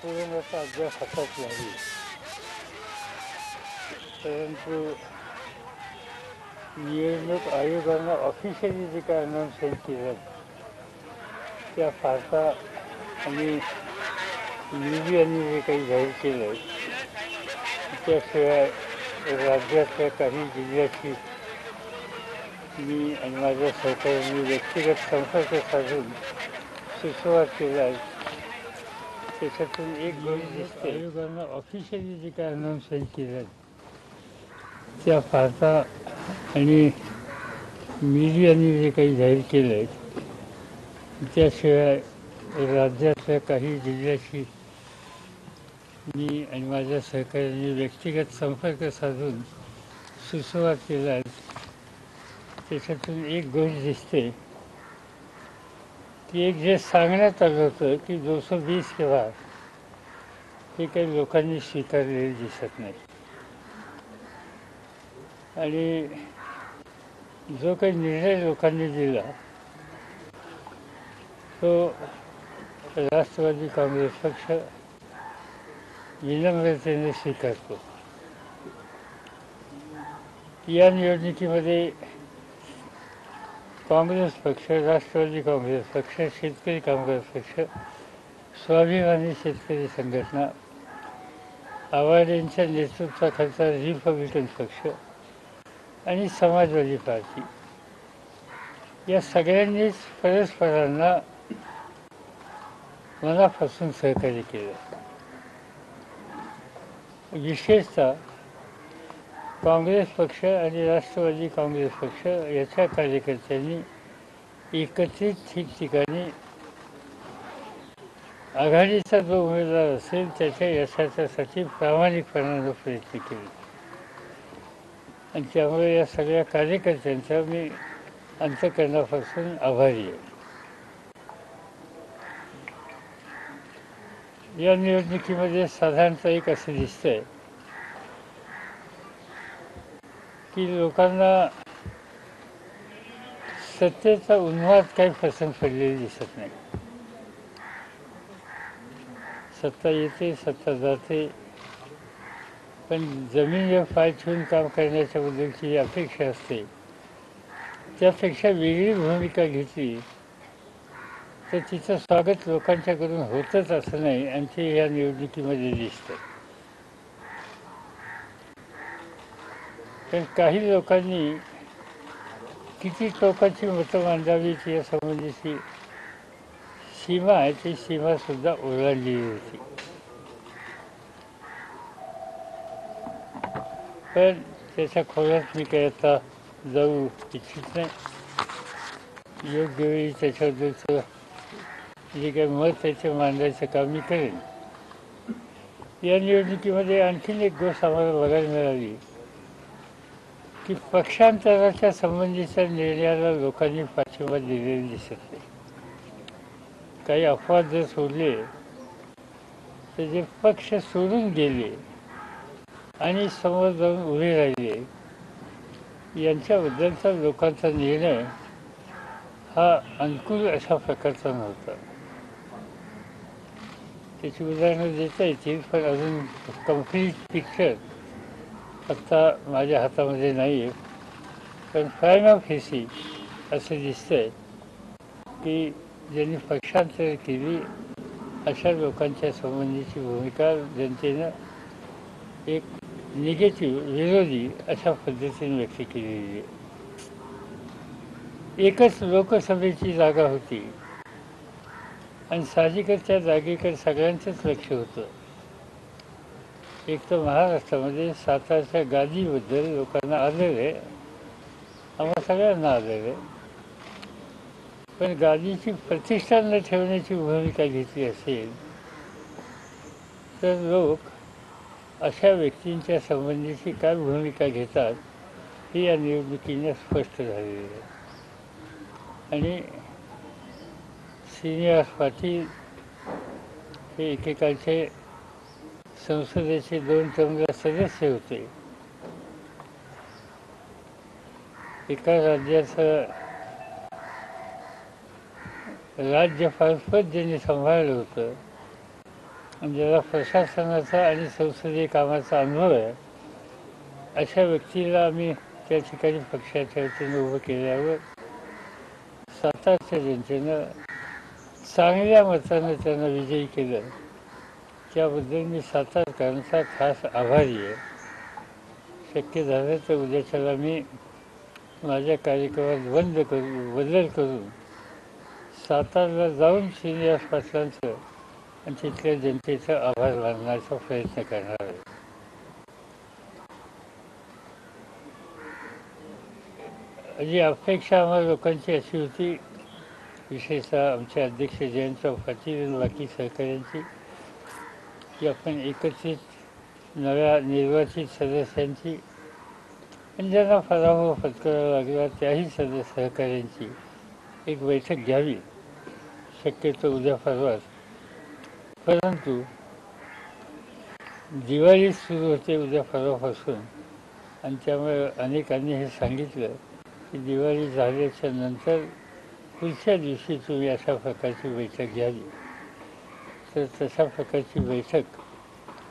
पूर्णतः अद्याप हातात नाही, परंतु निवडणूक आयोगानं ऑफिशियली जे काय अनाउन्समेंट केलं त्या पाहता आणि मीडियाने जे काही जाहीर केलं त्याशिवाय राज्यातल्या काही जिल्ह्याची मी आणि माझ्या सहकाऱ्यांनी व्यक्तिगत संपर्क साधून सुसंवाद केला आहे. त्याच्यातून एक गोष्ट दिसते, आयोगानं ऑफिशियली जे काय अनाउन्समेंट केलं त्या पाहता आणि मीडियाने जे काही जाहीर केलं आहे त्याशिवाय राज्यातल्या काही जिल्ह्याची मी आणि माझ्या सहकाऱ्यांनी व्यक्तिगत संपर्क साधून सुसंवाद केला आहे. त्याच्यातून एक गोष्ट दिसते की एक जे सांगण्यात आलं होतं की 220 के बाद हे काही लोकांनी स्वीकारलेले दिसत नाही आणि जो काही निर्णय लोकांनी दिला तो राष्ट्रवादी काँग्रेस पक्ष विनम्रतेने स्वीकारतो. या निवडणुकीमध्ये काँग्रेस पक्ष, राष्ट्रवादी काँग्रेस पक्ष, शेतकरी कामगार पक्ष, स्वाभिमानी शेतकरी संघटना, आवाड्यांच्या नेतृत्वाखालचा रिपब्लिकन पक्ष आणि समाजवादी पार्टी या सगळ्यांनीच परस्परांना मनापासून सहकार्य केलं. विशेषतः काँग्रेस पक्ष आणि राष्ट्रवादी काँग्रेस पक्ष याच्या कार्यकर्त्यांनी एकत्रित ठिकठिकाणी आघाडीचा जो उमेदवार असेल त्याच्या यशाच्यासाठी प्रामाणिकपणानं प्रयत्न केले आणि त्यामुळे या सगळ्या कार्यकर्त्यांचा मी अंतःकरणापासून आभारी आहे. या निवडणुकीमध्ये साधारणतः एक असं दिसतंय की लोकांना सत्तेचा उन्माद काही पसंत पडलेली दिसत नाही. सत्ता येते, सत्ता जाते, पण जमिनीवर पाय ठेवून काम करण्याच्याबद्दलची जी अपेक्षा असते त्यापेक्षा वेगळी भूमिका घेतली तर तिचं स्वागत लोकांच्याकडून होतच असं नाही आणि ते या निवडणुकीमध्ये दिसतं. पण काही लोकांनी किती टोकाची मतं मांडावीत या संबंधीची सीमा आहे ती सीमासुद्धा ओलांडली होती. पण त्याच्या खोलात मी काही आता जाऊ इच्छित नाही. योग्य वेळी त्याच्याबद्दलचं जे काही मत आहे ते मांडायचं काम मी करेन. या निवडणुकीमध्ये आणखीन एक गोष्ट आम्हाला बघायला मिळाली की पक्षांतराच्या संबंधीच्या निर्णयाला लोकांनी पाठिंबा दिलेला दिसत नाही. काही अपवाद जर सोडले तर जे पक्ष सोडून गेले आणि समोर जाऊन उभे राहिले यांच्याबद्दलचा लोकांचा निर्णय हा अनुकूल अशा प्रकारचा नव्हता. त्याची उदाहरणं देता येतील पण अजून कम्प्लीट पिक्चर आत्ता माझ्या हातामध्ये नाही आहे. पण प्रायमा फेसी असं दिसतंय की ज्यांनी पक्षांतर केली अशा लोकांच्या संबंधीची भूमिका जनतेनं एक निगेटिव्ह, विरोधी अशा पद्धतीने व्यक्त केलेली आहे. एकच लोकसभेची जागा होती आणि साहजिकच त्या जागेकडे सगळ्यांचंच लक्ष होतं. एक तर महाराष्ट्रामध्ये सातारच्या गादीबद्दल लोकांना आदर आहे, आम्हा सगळ्यांना आदर आहे, पण गादीची प्रतिष्ठा न ठेवण्याची भूमिका घेतली असेल तर लोक अशा व्यक्तींच्या संबंधीची काय भूमिका घेतात हे या निवडणुकीने स्पष्ट झालेले आहे. आणि श्रीनिवास पाटील हे एकेकाळचे संसदेचे 2 टर्मला सदस्य होते. एका राज्याचं राज्यपालपद ज्यांनी सांभाळलं होतं ज्याला प्रशासनाचा आणि संसदीय कामाचा अनुभव आहे अशा व्यक्तीला आम्ही त्या ठिकाणी पक्षाच्या वतीनं उभं केल्यावर सातारच्या जनतेनं चांगल्या मतानं त्यांना विजयी केलं. त्याबद्दल मी सातारकरांचा खास आभारी आहे. शक्य झालं तर उद्याच्याला मी माझ्या कार्यक्रमात बदल करून सातारला जाऊन श्रीनिवास पाटलांचं आणि तिथल्या जनतेचा आभार मानण्याचा प्रयत्न करणार आहे. जी अपेक्षा आम्हाला लोकांची अशी होती, विशेषतः आमचे अध्यक्ष जयंतराव पाटील आणि बाकी सहकाऱ्यांची, की आपण एकत्रित नव्या निर्वाचित सदस्यांची आणि ज्यांना पराभव पत्करावा लागला त्याही सहकाऱ्यांची एक बैठक घ्यावी, शक्यतो उद्या परवाच. परंतु दिवाळी सुरू होते उद्या परवापासून आणि त्यामुळे अनेकांनी हे सांगितलं की दिवाळी झाल्याच्या नंतर पुढच्या दिवशी तुम्ही अशा प्रकारची बैठक घ्यावी. तर तशा प्रकारची बैठक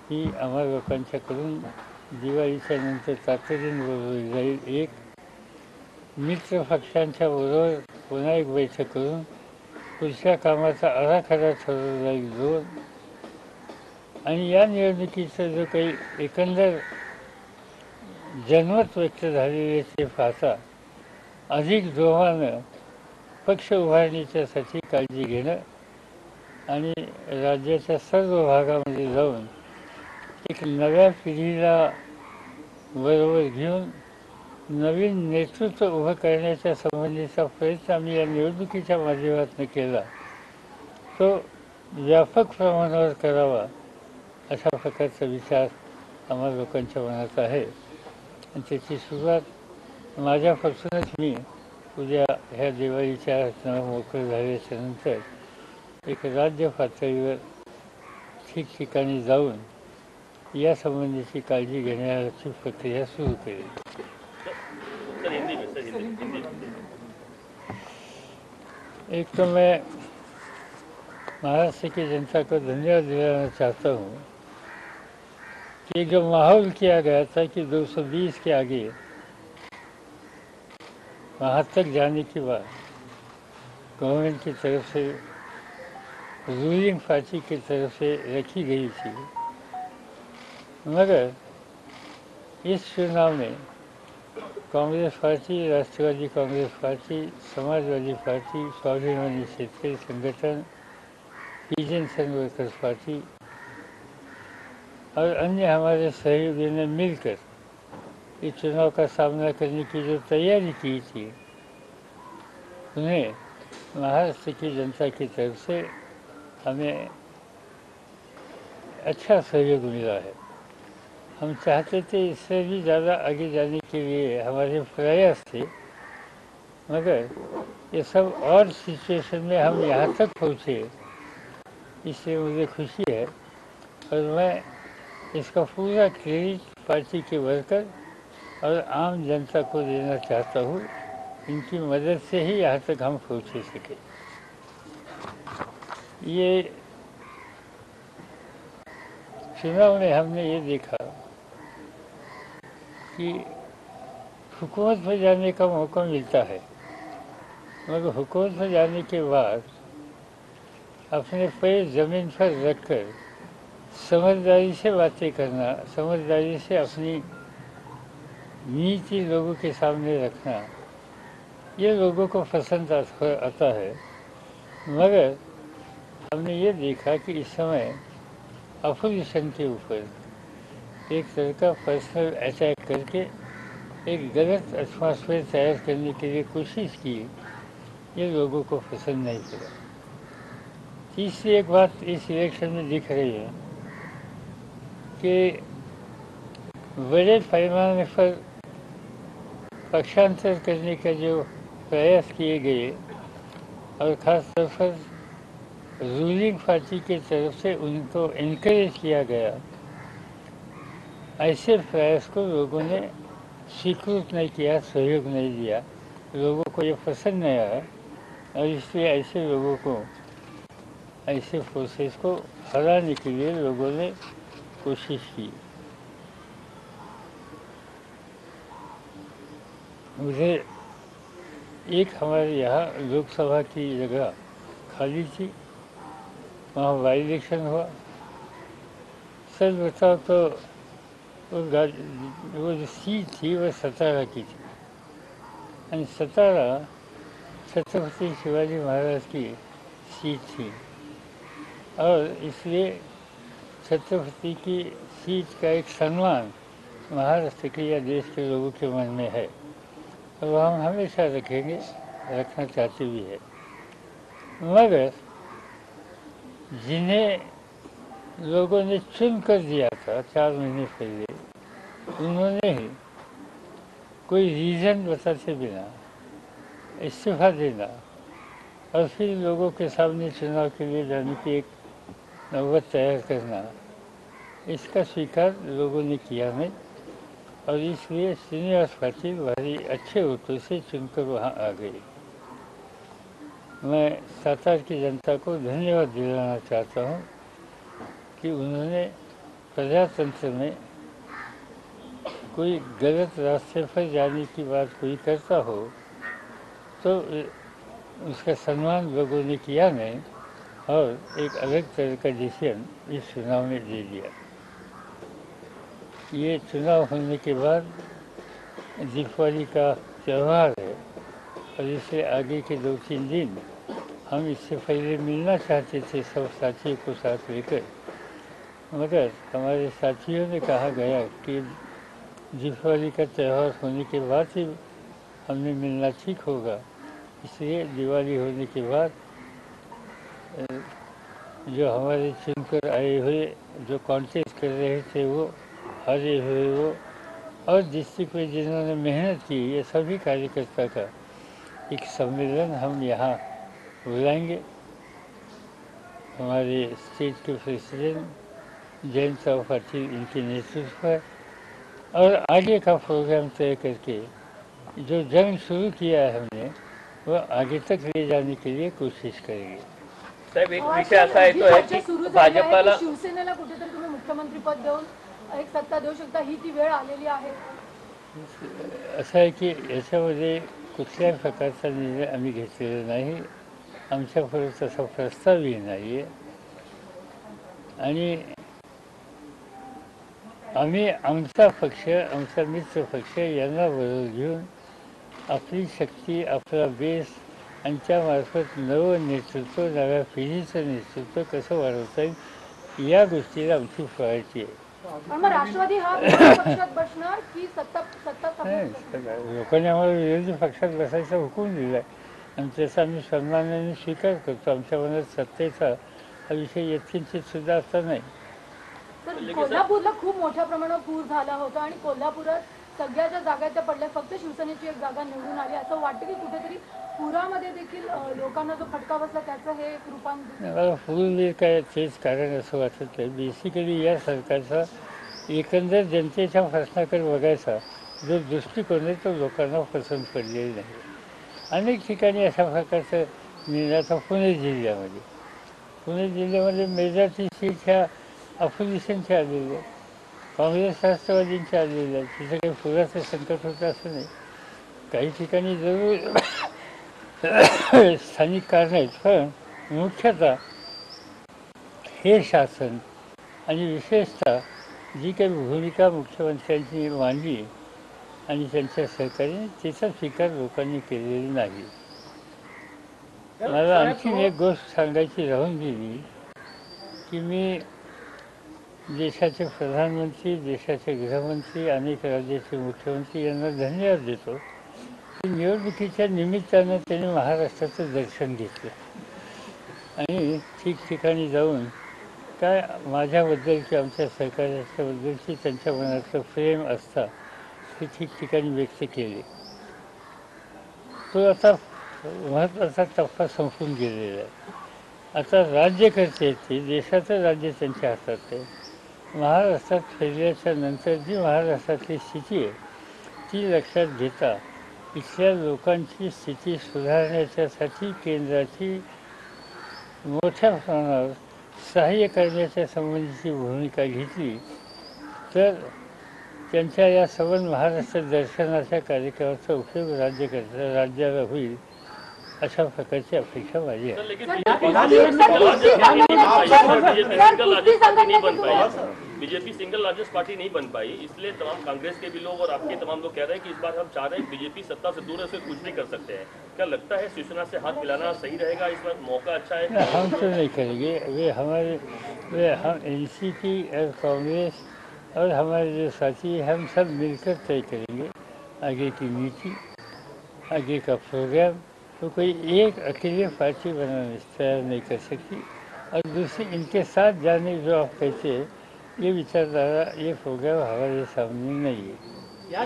ही आम्हा लोकांच्याकडून दिवाळीच्या नंतर तातडीने बोलवली जाईल. एक मित्र पक्षांच्या बरोबर पुन्हा एक बैठक करून पुढच्या कामाचा आराखडा ठरवला जाईल. 2 आणि या निवडणुकीचं जो काही एकंदर जनमत व्यक्त झालेले ते पाहता अधिक जोमानं पक्ष उभारणीच्यासाठी काळजी घेणं आणि राज्याच्या सर्व भागामध्ये जाऊन एक नव्या पिढीला बरोबर घेऊन नवीन नेतृत्व उभं करण्याच्या संबंधीचा प्रयत्न आम्ही या निवडणुकीच्या माध्यमातून केला. तो व्यापक प्रमाणावर करावा अशा प्रकारचा विचार आम्हा लोकांच्या मनात आहे आणि त्याची सुरुवात माझ्यापासूनच मी उद्या ह्या दिवाळीच्या मोकळं झाल्याच्या नंतर एक राज्य पातळीवर ठिकठिकाणी जाऊन या संबंधीची काळजी घेण्याची प्रक्रिया सुरू केली. एक तो मैं महाराष्ट्र की जनता को धन्यवाद दिलाना चाहता हूँ कि जो माहौल किया गया था कि 220 के आगे वहाँ तक जाने के बाद गवर्नमेंट की तरफ से रूलिंग पार्टी की तरफ से रखी गई थी, मगर इस चुनाव में कांग्रेस पार्टी, राष्ट्रवादी कांग्रेस पार्टी, समाजवादी पार्टी, स्वाभिमानी क्षेत्रीय संगठन, पीजेंट्स एंड वर्कर्स पार्टी और अन्य हमारे सहयोगियों ने मिलकर इस चुनाव का सामना करने की जो तैयारी की थी, उन्हें महाराष्ट्र की जनता की तरफ से हमें अच्छा सहयोग मिला है. हम चाहते थे इससे भी ज़्यादा आगे जाने के लिए हमारे प्रयास थे, मगर ये सब और सिचुएशन में हम यहाँ तक पहुँचे, इससे मुझे खुशी है और मैं इसका पूरा क्रेडिट पार्टी के वर्कर और आम जनता को देना चाहता हूँ. इनकी मदद से ही यहाँ तक हम पहुँच सके. ये चुनाव में हमने ये देखा कि हुकूमत में जाने का मौका मिलता है, मगर हुकूमत में जाने के बाद अपने पैर ज़मीन पर रखकर समझदारी से बातें करना, समझदारी से अपनी नीति लोगों के सामने रखना, ये लोगों को पसंद आता है. मगर हमने ये देखा कि इस समय अपोजिशन के ऊपर एक तरह का पर्सनल अटैक करके एक गलत एटमॉस्फेयर तैयार करने के लिए कोशिश की, ये लोगों को पसंद नहीं पड़ा. तीसरी एक बात इस इलेक्शन में दिख रही है कि बड़े पैमाने पर पक्षांतर करने का जो प्रयास किए गए और ख़ास तौर पर रूलिंग पार्टी की तरफ से उनको इनकरेज किया गया, ऐसे प्रयास को लोगों ने स्वीकृत नहीं किया, सहयोग नहीं दिया. लोगों को ये पसंद नहीं आया और इसलिए ऐसे लोगों को ऐसे फोर्सेस को हराने के लिए लोगों ने कोशिश की। मुझे एक हमारे यहाँ लोकसभा की जगह खाली थी, वहाँ बाई इलेक्शन हुआ। सच बताओ तो वो जो सीट थी वो 17 की थी, और 17 छत्रपति शिवाजी महाराज की सीट थी, और इसलिए छत्रपति की सीट का एक सम्मान महाराष्ट्र के या देश के लोगों के मन में है, और वह हम हमेशा रखेंगे, रखना चाहते भी है। मगर जिन्हें लोगों ने चुन कर दिया था 4 महीने पहले, उन्होंने ही कोई रीज़न बताते बिना इस्तीफा देना और फिर लोगों के सामने चुनाव के लिए जाने की एक नौबत तैयार करना, इसका स्वीकार लोगों ने किया नहीं, और इसलिए श्रीनिवास पाटिल भारी अच्छे वोटों से चुनकर वहाँ आ गए। मैं सातार की जनता को धन्यवाद दिलाना चाहता हूँ कि उन्होंने प्रजातंत्र में कोई गलत रास्ते पर जाने की बात कोई करता हो तो उसका सम्मान लोगों ने किया नहीं, और एक अलग तरह का डिसीजन इस चुनाव में दे दिया। ये चुनाव होने के बाद दीपावली का त्यौहार है, और इससे आगे के 2-3 दिन हम इससे पहले मिलना चाहते थे सब साथियों को साथ लेकर, मगर हमारे साथियों ने कहा गया कि दीपावली का त्यौहार होने के बाद ही हमने मिलना ठीक होगा। इसलिए दिवाली होने के बाद जो हमारे चुनकर आए हुए जो कॉन्टेस्ट कर रहे थे वो हारे हुए वो, और डिस्ट्रिक्ट में जिन्होंने मेहनत की, ये सभी कार्यकर्ता का एक सम्मेलन हम यहाँ बुलाएंगे। हमारे स्टेट के प्रेसिडेंट जयंत साहब पाटिल इनके नेतृत्व पर, और आगे का प्रोग्राम तय करके जो जंग शुरू किया है हमने वो आगे तक ले जाने के लिए कोशिश करेंगे। साहेब, एक विषय असा येतोय की भाजपाला शिवसेनेला कुठेतरी तुम्ही मुख्यमंत्री पद देऊन एक सत्ता देऊ शकता, ही ती वेळ आलेली आहे। असं आहे की याच्यामध्ये कुठल्याही प्रकारचा निर्णय आम्ही घेतलेला नाही, आमच्यापुढे तसा प्रस्तावही नाही आहे, आणि आम्ही आमचा पक्ष, आमचा मित्र पक्ष यांना बरोबर घेऊन आपली शक्ती, आपला बेस आणि त्यामार्फत नवं नेतृत्व, नव्या पिढीचं नेतृत्व कसं वाढवता येईल या गोष्टीला आमची प्रायोरिटी आहे। राष्ट्रवादी हा पक्षात बसणार की लोकांनी आम्हाला विरोधी पक्षात बसायचा हुकूम दिला आहे, आणि त्याचा आम्ही सन्मानाने स्वीकार करतो। आमच्या मनात सत्तेचा हा विषय यत्किंचित सुद्धा असता नाही। कोल्हापूरला खूप मोठ्या प्रमाणात पूर झाला होता, आणि कोल्हापुरात सगळ्या ज्या जागा त्या पडल्या, फक्त शिवसेनेची एक जागा निवडून आली। असं वाटतं की कुठेतरी पुरामध्ये देखील लोकांना जो फटका बसला त्याचं हे रूपांतर। मला पूर्वी काय तेच कारण असं वाटत आहे। बेसिकली या सरकारचा एकंदर जनतेच्या प्रश्नाकडे बघायचा जो दृष्टिकोन आहे तो लोकांना पसंत पडलेला नाही। अनेक ठिकाणी अशा प्रकारचं निर्णय, आता पुणे जिल्ह्यामध्ये मेजॉरिटी सीट ह्या अपोजिशनच्या आलेल्या आहेत, काँग्रेस राष्ट्रवादींच्या आलेल्या आहेत। तिथे काही पुराचं संकट होतं असं नाही, काही ठिकाणी जरूर स्थानिक कारण आहेत, पण मुख्यतः हे शासन आणि विशेषतः जी काही भूमिका मुख्यमंत्र्यांची मांडली आणि त्यांच्या सहकार्याने तिचा स्वीकार लोकांनी केलेला नाही। मला आणखी एक गोष्ट सांगायची राहून गेली की मी देशाचे प्रधानमंत्री, देशाचे गृहमंत्री, अनेक राज्याचे मुख्यमंत्री यांना धन्यवाद देतो की निवडणुकीच्या निमित्तानं त्यांनी महाराष्ट्राचं दर्शन घेतलं आणि ठिकठिकाणी जाऊन काय माझ्याबद्दल किंवा आमच्या सहकार्याच्याबद्दलची त्यांच्या मनातलं प्रेम असता ते ठिकठिकाणी व्यक्त केले। तो आता महत्त्वाचा टप्पा संपून गेलेला आहे। आता राज्यकर्ते आहेत ते, देशाचं राज्य त्यांच्या हातात आहे। महाराष्ट्रात फिरल्याच्या नंतर जी महाराष्ट्रातली स्थिती आहे ती लक्षात घेता इथल्या लोकांची स्थिती सुधारण्याच्यासाठी केंद्राची मोठ्या प्रमाणावर सहाय्य करण्याच्या संबंधीची भूमिका घेतली तर त्यांच्या या संबंध महाराष्ट्र दर्शनाच्या कार्यक्रमाचा उपयोग राज्याला होईल अशा प्रकारची अपेक्षा माझी आहे. बीजेपी सिंगल लार्जेस्ट पार्टी नहीं बन पाई, इसलिए तमाम कांग्रेस के भी लोग और आपके तमाम लोग कह रहे हैं कि इस बार हम चाह रहे हैं बीजेपी सत्ता से दूर है, उसे कुछ भी कर सकते हैं. क्या लगता है शिवसेना से हाथ मिलाना सही रहेगा? इस बार मौका अच्छा है. हम तो नहीं करेंगे, हम एनसीपी और कांग्रेस और हमारे जो साथी हम सब मिलकर तय करेंगे आगे की नीति, आगे का प्रोग्राम. तो कोई एक अकेले पार्टी बनाने से तैयार नहीं कर सकती और दूसरी इनके साथ जाने जो आप कहते हैं ये विचारधारा, ये प्रोग्राम हमारे सामने नहीं है. या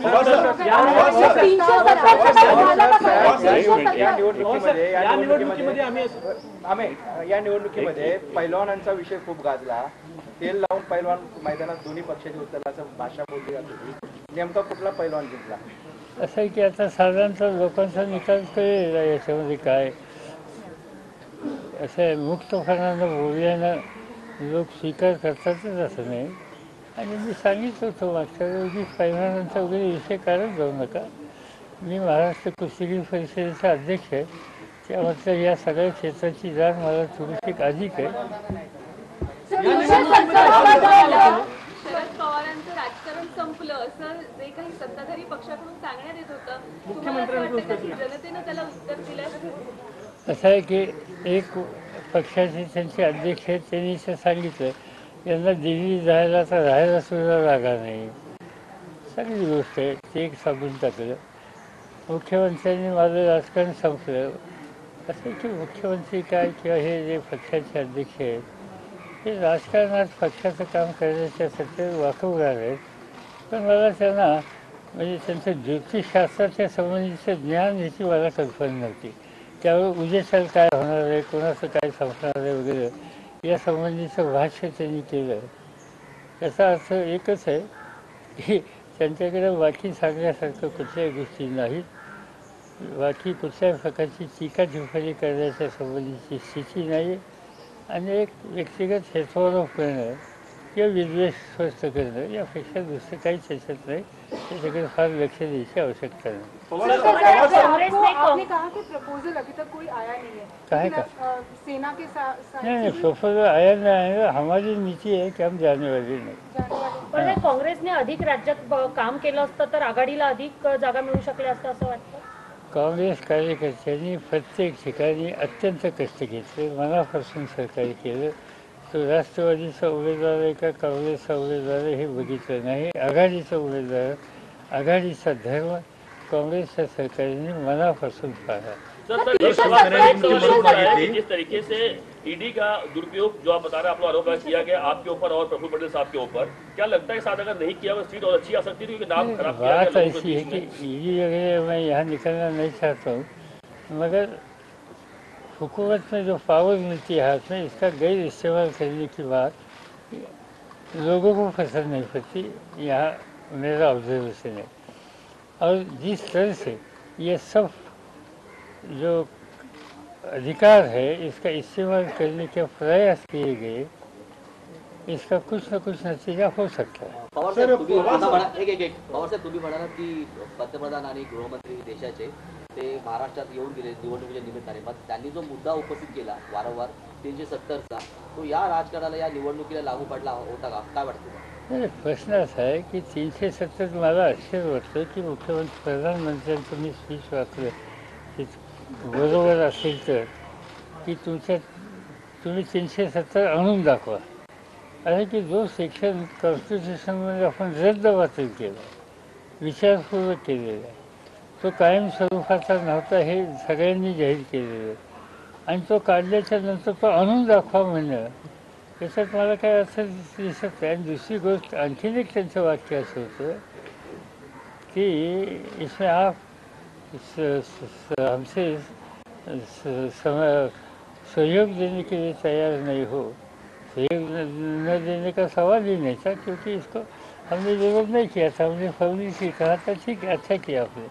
निवडणुकीमध्ये पैलवानांचा विषय खूप गाजला. तेल लावून पैलवान मैदानात दोन्ही पक्षाचे उतरला असं भाषा बोलली जात होती. नेमका कुठला पैलवान जिंकला? असं आहे की आता साधारणतः लोकांचा निकाल कळेल याच्यामध्ये काय. असं आहे, मुक्तपणानं बोलल्यानं लोक स्वीकार करतातच असं नाही. आणि मी सांगितलं होतं मागच्या वेळी पैलवानांचा वगैरे विषय काढत जाऊ नका. मी महाराष्ट्र कुस्तीगीर परिषदेचा अध्यक्ष आहे, त्यामुळे या सगळ्या क्षेत्राची जाण मला थोडीशी अधिक आहे. शरद पवारांचं राजकारण संपलं असं जे काही सत्ताधारी पक्षाकडून सांगण्यात येत होतं, जनतेनं त्याला उत्तर दिलं. असं आहे की एक पक्षाचे त्यांचे अध्यक्ष आहेत, त्यांनी असं सांगितलं यांना दिल्ली जायला तर राहायला सुद्धा जागा नाही. चांगली गोष्ट आहे, ते एक सांगून टाकलं. मुख्यमंत्र्यांनी माझं राजकारण संपलं. असं की मुख्यमंत्री काय किंवा हे जे पक्षाचे अध्यक्ष आहेत हे राजकारणात पक्षाचं काम करण्याच्या सत्तेत वाकवणार आहेत. पण मला त्यांना म्हणजे त्यांचं ज्योतिषशास्त्राच्या संबंधीचं ज्ञान याची मला कल्पना नव्हती. त्यावर उद्याच्याला काय होणार आहे, कोणाचं काय संपणार आहे वगैरे या संबंधीचं भाष्य त्यांनी केलं. याचा अर्थ एकच आहे की त्यांच्याकडे बाकी सांगण्यासारखं कुठल्याही गोष्टी नाहीत. बाकी कुठल्याही प्रकारची टीका-टिप्पणी करण्याच्या संबंधीची स्थिती नाही आहे. आणि एक व्यक्तिगत हेतुआरोप करणं किंवा विद्वेष स्पष्ट करणं यापेक्षा दुसरं काहीच त्याच्यात नाही. त्याच्याकडे फार लक्ष द्यायची आवश्यकता नाही. काय का नहीं प्रपोजल आया नहीं, हमारी नीति है कि हम जाने वाले नहीं. पण काँग्रेसने अधिक राज्यात काम केलं असतं तर आघाडीला अधिक जागा मिळू शकल्या असतं असं वाटतं. काँग्रेस कार्यकर्त्यांनी प्रत्येक ठिकाणी अत्यंत कष्ट घेतले, मनापासून सहकार्य केलं. तो राष्ट्रवादीचा उमेदवार आहे का काँग्रेसचा उमेदवार आहे हे बघितलं नाही. आघाडीचा उमेदवार, आघाडीचा धर्म कांग्रेसच्या सरकारने मनापासून पाहा. जिस तरीके से ईडी का दुरुपयोग जो आप बता रहे हैं, आप लोग आरोप किया गया आपके ऊपर और प्रफुल्ल पटेल साहब के ऊपर, क्या लगता है साथ अगर नहीं किया वो सीट और अच्छी आ सकती थी क्योंकि नाम खराब किया गया? बात ऐसी है कि ईडी वगैरह मैं यहाँ निकलना नहीं चाहता हूँ, मगर हुकूमत में जो पावर मिलती है हाथ में, इसका गैर इस्तेमाल करने की बात लोगों को पसंद नहीं पड़ती. यहाँ मेरा ऑब्जर्वेशन है. और जिस तरह से ये सब जो अधिकार है इसका इस्तेमाल करने के प्रयास किए गए, इसका कुछ न कुछ नतीजा हो सकता है. पवार साहेब तुम्ही म्हणालात की पंतप्रधान आणि गृहमंत्री देशाचे ते महाराष्ट्रात येऊन गेले निवडणुकीच्या निमित्ताने. मग त्यांनी जो मुद्दा उपस्थित केला वारंवार 370चा, तो या राजकारणाला या निवडणुकीला लागू पडला होता का, काय वाटतं? प्रश्न असा आहे की 370 मला आश्चर्य वाटतं की मुख्यमंत्री प्रधानमंत्र्यांचं मी स्पीच वाचलं की बरोबर असेल तर की तुम्ही 370 आणून दाखवा. आहे की जो सेक्शन कॉन्स्टिट्यूशनमध्ये आपण रद्दबातल केला, विचारपूर्वक केलेला, तो कायम स्वरूपाचा नव्हता हे सगळ्यांनी जाहीर केलेलं आणि तो काढल्याच्या नंतर तो आणून दाखवा म्हणणं त्याच्यात मला काय अर्थ दिसत नाही. आणि दुसरी गोष्ट आणखीन एक त्यांचं वाक्य असं होतं की इसमें आप हमसे सहयोग देने के लिए तैयार नहीं हो. सहयोग न देने का सवाल ही नहीं था क्योंकि इसको हमने विरोध नहीं किया था. हमने पब्लिकली कहा था ठीक है अच्छा किया आपने.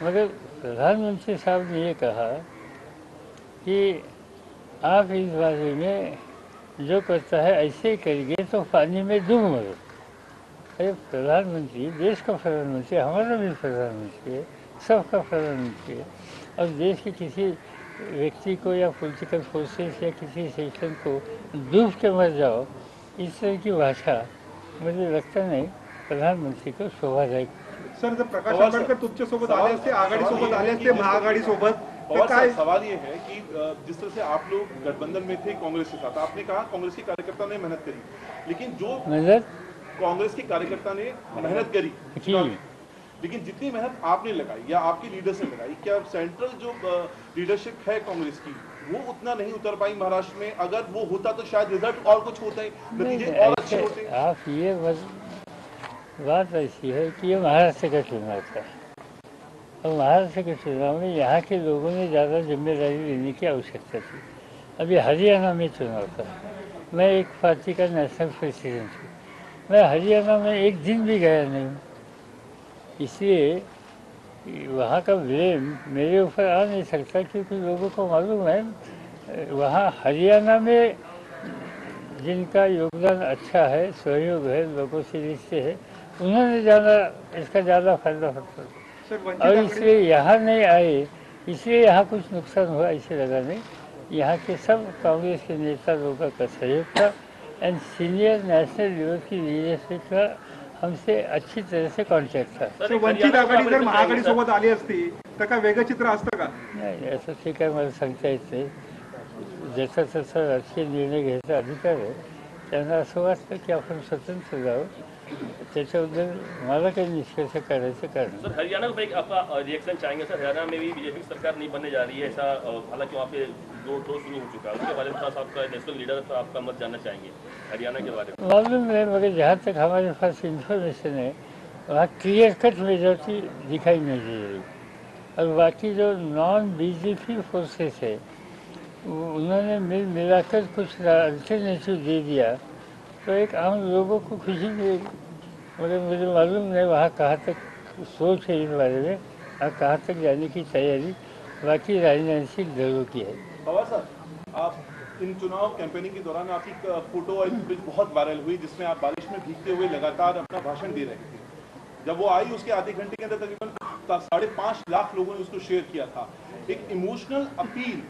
मगर प्रधानमंत्री साहब ने ये कहा कि आप इस बारे में जो करता है ऐसे ही करेंगे तो पानी में डूब मरो। अरे प्रधानमंत्री, देश का प्रधानमंत्री, हमारा भी प्रधानमंत्री है, सबका प्रधानमंत्री है, और देश के किसी व्यक्ति को या पॉलिटिकल फोर्सेस या किसी सेक्शन को डूब के मर जाओ, इस तरह की भाषा मुझे लगता नहीं प्रधानमंत्री को शोभादायक। सर, जर प्रकाश आंबेडकर तुमच्यासोबत आले असते, आघाडीसोबत आले असते, महाआघाडीसोबत, पवार साहब, सवाल ये है कि जिस तरह से आप लोग गठबंधन में थे कांग्रेस के साथ, आपने कहा कांग्रेस के कार्यकर्ता ने मेहनत करी, लेकिन जो कांग्रेस के कार्यकर्ता ने मेहनत करी, लेकिन जितनी मेहनत आपने लगाई या आपकी लीडर से लगाई, क्या सेंट्रल जो लीडरशिप है कांग्रेस की वो उतना नहीं उतर पाई महाराष्ट्र में? अगर वो होता तो शायद रिजल्ट और कुछ होता है, नतीजे और अच्छे होते। आप ये बात ऐसी है कि ये महाराष्ट्र का चुनाव था, और महाराष्ट्र के चुनाव में यहाँ के लोगों ने ज़्यादा जिम्मेदारी लेने की आवश्यकता थी। अभी हरियाणा में चुनाव था, मैं एक पार्टी का नेशनल प्रेसिडेंट हूँ, मैं हरियाणा में एक दिन भी गया नहीं हूँ, इसलिए वहाँ का ब्लेम मेरे ऊपर आ नहीं सकता, क्योंकि लोगों को मालूम है वहाँ हरियाणा में जिनका योगदान अच्छा है, सहयोग है, लोगों से रिश्ते है, उन्होंने ज़्यादा इसका ज़्यादा फायदा होता है, और इसलिए यहाँ नहीं आए, इसलिए यहाँ कुछ नुकसान हुआ ऐसे लगा नहीं। यहाँ के सब कांग्रेस के नेता लोगों का सहयोग था, एंड सीनियर नेशनल लेवल की लीडरशिप का हमसे अच्छी तरह से कॉन्टॅक्ट था। वंचित आघाडी जर महाआघाडीसोबत आली असती तर काय वेगळं चित्र असतं का? नाही, असं ते काय मला सांगता येत नाही, ज्याचा त्याचा राजकीय निर्णय घ्यायचा अधिकार आहे, त्यांना असं वाटतं की आपण स्वतंत्र जावं, त्याच्याबद्दल मला काही निष्कर्ष काढायचं कारण। सर, हरियाणा में एक आपका रिएक्शन चाहेंगे सर? हरियाणा में भी बीजेपी सरकार नहीं बनने जा रही है, ऐसा हालांकि वहाँ पे जोर शोर शुरू हो चुका है, उसके बारे में थोड़ा सा आपका नेशनल लीडर तो आपका मत जानना चाहेंगे हरियाणा के बारे में? मालूम है, मगर जहाँ तक हमारे पास इंफॉर्मेशन है वहाँ क्लियर कट मेजॉरिटी दिखाई नहीं दे रही, और बाकी जो नॉन बीजेपी फोर्सेस है उन्होंने मिलाकर कुछ अल्टरनेटिव दे दिया, तो एक आम लोगों को खुशी मिलेगी, मगर मुझे मालूम नहीं वहाँ कहाँ तक सोच है इस बारे में, और कहाँ तक जाने की तैयारी बाकी राजनीतिक दलों की है। पवार साहब, आप इन चुनाव कैंपेनिंग के दौरान आपकी फोटो और फुटेज बहुत वायरल हुई, जिसमें आप बारिश में भीगते हुए लगातार अपना भाषण दे रहे थे। जब वो आई उसके आधे घंटे के अंदर तकरीबन 5.5 लाख लोगों ने उसको शेयर किया था। एक इमोशनल अपील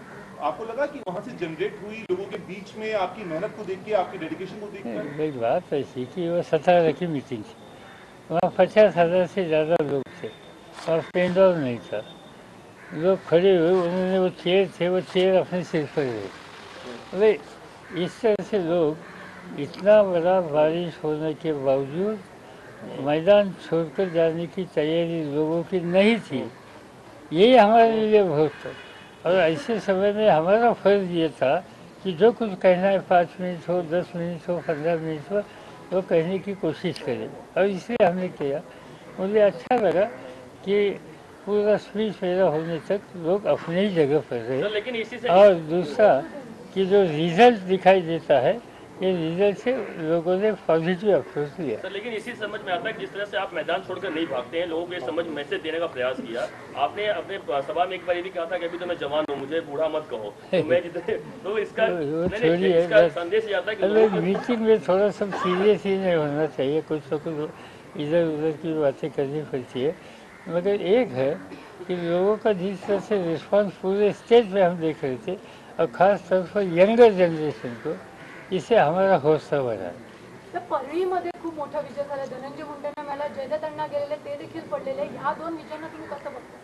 आपको लगा कि वहाँ से जनरेट हुई लोगों के बीच में, आपकी मेहनत को देख के, आपकी डेडिकेशन को देख के? एक बात ऐसी कि वो 17 की मीटिंग थी, वहाँ 50,000 से ज़्यादा लोग थे, और पेंडॉल नहीं था, लोग खड़े हुए, उन्होंने वो चेयर थे, वो चेयर अपने सिर पर रहे। अरे इस तरह से लोग, इतना बड़ा बारिश होने के बावजूद मैदान छोड़कर जाने की तैयारी लोगों की नहीं थी, यही हमारे लिए बहुत था। और ऐसे समय में हमारा फर्ज ये था कि जो कुछ कहना है 5 मिनट हो, 10 मिनट हो, 15 मिनट हो, वो कहने की कोशिश करें, और इसलिए हमने किया। मुझे अच्छा लगा कि पूरा स्पीच मेरा होने तक लोग अपनी ही जगह पर रहे, और दूसरा कि जो रिजल्ट दिखाई देता है, ये रिजल्ट से लोगों ने पॉजिटिव अप्रोच लिया। सर, लेकिन इसी समझ में आता है कि जिस तरह से आप मैदान छोड़कर नहीं भागते हैं, लोगों को ये समझ मैसेज देने का प्रयास किया। आपने अपने सभा में एक बार ये भी कहा था कि अभी तो मैं जवान हूँ, मुझे बूढ़ा मत कहो, तो मैं जितने तो इसका संदेश ये आता है कि मीटिंग में थोड़ा सब सीरियस ही नहीं होना चाहिए, कुछ तो कुछ इधर उधर की बातें करनी पड़ती है, मगर एक है कि लोगों का जिस तरह से रिस्पॉन्स पूरे स्टेज में हम देख रहे थे, और ख़ास तौर पर यंगर जनरेशन को, इससे हमारा हौसला बढ़ा। तर परळीमध्ये खूप मोठा विजय झाला, धनंजय मुंडेंना मला जयदत्त अण्णा गेलेले ते देखील पडलेले, ह्या दोन विजयांना तुम्ही कसं बघता?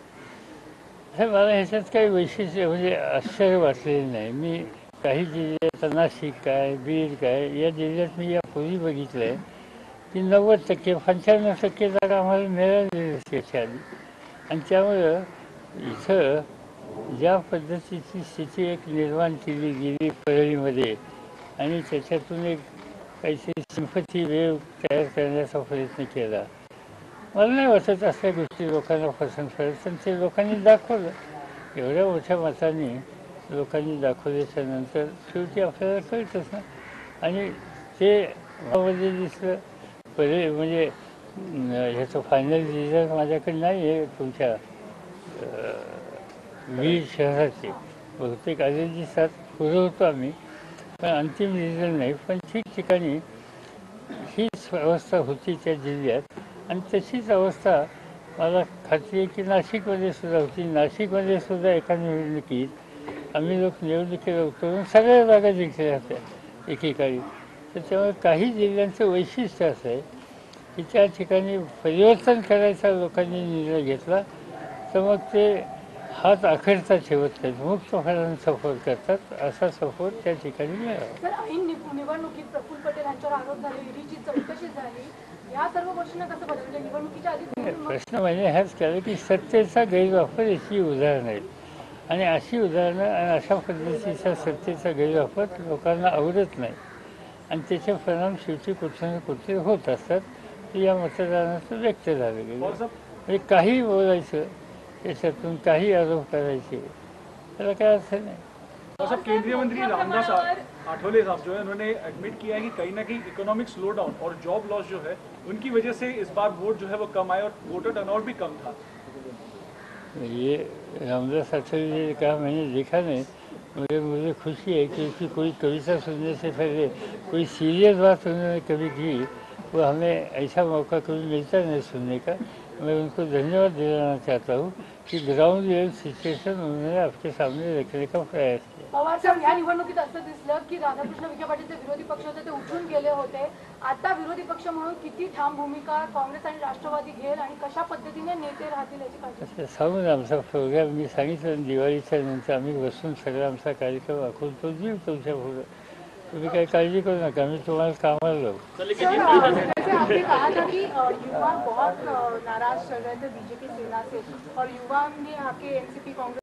हे मला ह्याच्यात काही वैशिष्ट्य म्हणजे आश्चर्य वाटलेलं नाही। मी काही जिल्ह्यात, नाशिक काय, बीड काय, या जिल्ह्यात मी यापूर्वी बघितलं आहे की 90%, 95% जागा आम्हाला मिळालेली त्याच्या आधी, आणि त्यामुळं इथं ज्या पद्धतीची स्थिती एक निर्माण केली गेली परळीमध्ये, आणि त्याच्यातून एक काहीतरी सिंपथी वेव तयार करण्याचा प्रयत्न केला, मला नाही वाटत अशा गोष्टी लोकांना पसंत पडत, पण ते लोकांनी दाखवलं, एवढ्या मोठ्या मताने लोकांनी दाखवल्याच्या नंतर शेवटी आपल्याला कळतंच ना, आणि ते मध्ये दिसलं पहिले, म्हणजे ह्याचं फायनल रिझल्ट माझ्याकडे नाही आहे, तुमच्या बीड शहराचे बहुतेक आले दिसतात, पुरवतो आम्ही, पण अंतिम रिझल्ट नाही. पण ठिकठिकाणी हीच अवस्था होती त्या जिल्ह्यात आणि तशीच अवस्था मला खात्री आहे की नाशिकमध्ये सुद्धा होती. नाशिकमध्ये सुद्धा एका निवडणुकीत आम्ही लोक निवडणुकीला उतरून सगळ्या जागा जिंकल्या होत्या एकेकाळी. तर त्यामुळे काही जिल्ह्यांचं वैशिष्ट्य असं आहे की त्या ठिकाणी परिवर्तन करायचा लोकांनी निर्णय घेतला तर मग ते हात आखडता ठेवत नाहीत, मुक्तपणाने सपोर्ट करतात. असा सपोर्ट त्या ठिकाणी मिळाला. सर, ऐन निवडणुकीत प्रफुल्ल पटेल यांच्यावर आरोप झाले, ईडीची चौकशी झाली, या सर्व गोष्टींना कसं बदललं? निवडणुकीच्या आधी प्रश्न म्हणजे ह्याच केला की सत्तेचा गैरवापर याची उदाहरणं आहेत आणि अशी उदाहरणं आणि अशा पद्धतीचा सत्तेचा गैरवापर लोकांना आवडत नाही आणि त्याचे परिणाम शेवटी कुठे ना कुठे होत असतात. ते या मतदानातून व्यक्त झालं गेलं. म्हणजे काही बोलायचं त्याच्यातून, काही आरोप करायचे, त्याला काय अर्थ नाही. और सब केंद्रीय मंत्री रामदास आठवले साहब जो है उन्होंने एडमिट किया है कि कहीं ना कहीं इकोनॉमिक स्लो डाउन और जॉब लॉस जो है उनकी वजह से इस बार वोट जो है वो कम आए और वोटर टर्नआउट भी कम था. ये रामदास आठवले ने कहा मैंने देखा नहीं, मगर मुझे खुशी है क्योंकि कोई कविता सुनने से पहले कोई सीरियस बात उन्होंने कभी की, वो हमें ऐसा मौका कभी मिलता नहीं सुनने का. मैं उनको धन्यवाद दिलाना चाहता हूँ कि ग्राउंड लेवल सिचुएशन उन्होंने आपके सामने रखने का प्रयास किया. पवार साहेब, या निवडणुकीत असं दिसलं की राधाकृष्ण विखे पाटील जे विरोधी पक्ष होते ते उठून गेले होते. आता विरोधी पक्ष म्हणून किती ठाम भूमिका काँग्रेस आणि राष्ट्रवादी घेईल आणि कशा पद्धतीने नेते राहतील याची काळजी? सांगून आमचा प्रोग्राम मी सांगितलं दिवाळीच्या नंतर आम्ही बसून सगळा आमचा कार्यक्रम आखून तो देऊ तुमच्या पुढे. तुम्ही काही काळजी करू नका, मी तुम्हाला कामाला लावू. आपने कहा था कि युवा बहुत नाराज चल रहे थे बीजेपी सेना से और युवा ने आके एनसीपी कांग्रेस